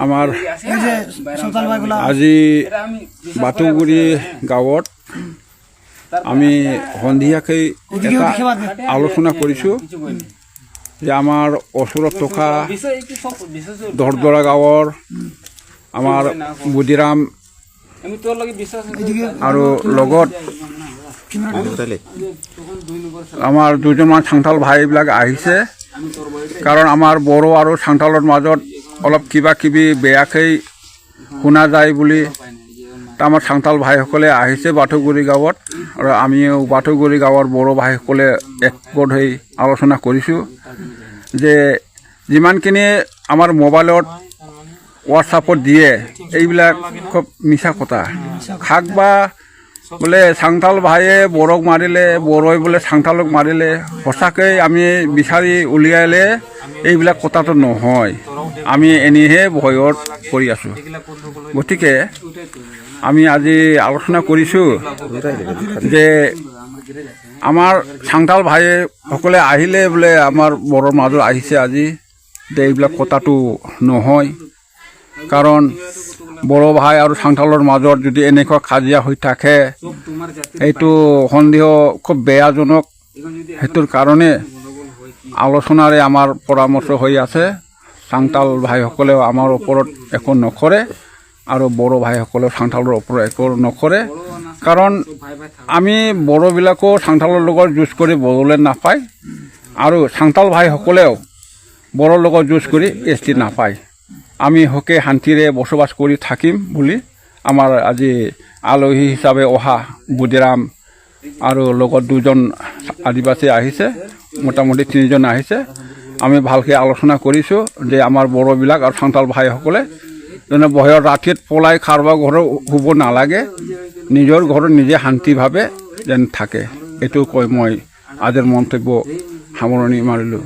আমাৰ আজি বাটুগুৰি গাঁৱত আমি সন্ধিয়াকৈ এটা আলোচনা কৰিছোঁ যে আমাৰ ওচৰত থকা দৰদৰা গাঁৱৰ আমাৰ বুদিৰাম আৰু লগত আমাৰ দুজনমান সাঁওতাল ভাইবিলাক আহিছে। কাৰণ আমাৰ বড়ো আৰু সাঁওতালৰ মাজত অলপ কিবা কিবি বেয়াকৈ শুনা যায় বুলি আমাৰ সাঁওতাল ভাইসকলে আহিছে বাটুগুৰি গাঁৱত, আৰু আমিও বাটুগুৰি গাঁৱৰ বড়ো ভাইসকলে একগোট হৈ আলোচনা কৰিছোঁ যে যিমানখিনি আমাৰ মোবাইলত হোৱাটছআপত দিয়ে এইবিলাক খুব মিছা কথা। খাক বা বোলে সাঁওতাল ভাইয়ে বড়োক মাৰিলে, বড়োই বোলে সাঁওতালক মাৰিলে, সঁচাকৈ আমি বিচাৰি উলিয়ালে এইবিলাক কথাটো নহয়। আমি এনেহে ভয়ত কৰি আছোঁ। গতিকে আমি আজি আলোচনা কৰিছোঁ যে আমাৰ সাঁওতাল ভাইসকলে আহিলে বোলে আমাৰ বড়োৰ মাজত আহিছে আজি, যে এইবিলাক কথাটো নহয়। কাৰণ বড়ো ভাই আৰু সাঁওতালৰ মাজত যদি এনেকুৱা কাজিয়া হৈ থাকে এইটো সন্দেহ খুব বেয়াজনক। সেইটোৰ কাৰণে আলোচনাৰে আমাৰ পৰামৰ্শ হৈ আছে। সাঁওতাল ভাইসকলেও আমাৰ ওপৰত একো নকৰে আৰু বড়ো ভাইসকলেও সাঁওতালৰ ওপৰত একো নকৰে। কাৰণ আমি বড়োবিলাকো সাঁওতালৰ লগত যুঁজ কৰি বড়োলেণ্ড নাপায়, আৰু সাঁওতাল ভাইসকলেও বড়োৰ লগত যুঁজ কৰি এছ টি নাপায়। আমি সুখে শান্তিৰে বসবাস কৰি থাকিম বুলি আমাৰ আজি আলহী হিচাপে অহা বুদিৰাম আৰু লগত দুজন আদিবাসী আহিছে, মোটামুটি 3জন আহিছে। আমি ভালকৈ আলোচনা কৰিছোঁ যে আমাৰ বড়োবিলাক আৰু সাঁওতাল ভাইসকলে যেনে ভয়ৰ ৰাতিত পলাই কাৰোবাৰ ঘৰত শুব নালাগে, নিজৰ ঘৰত নিজে শান্তিভাৱে যেন থাকে। এইটো কৈ মই আজিৰ মন্তব্য সামৰণি মাৰিলোঁ।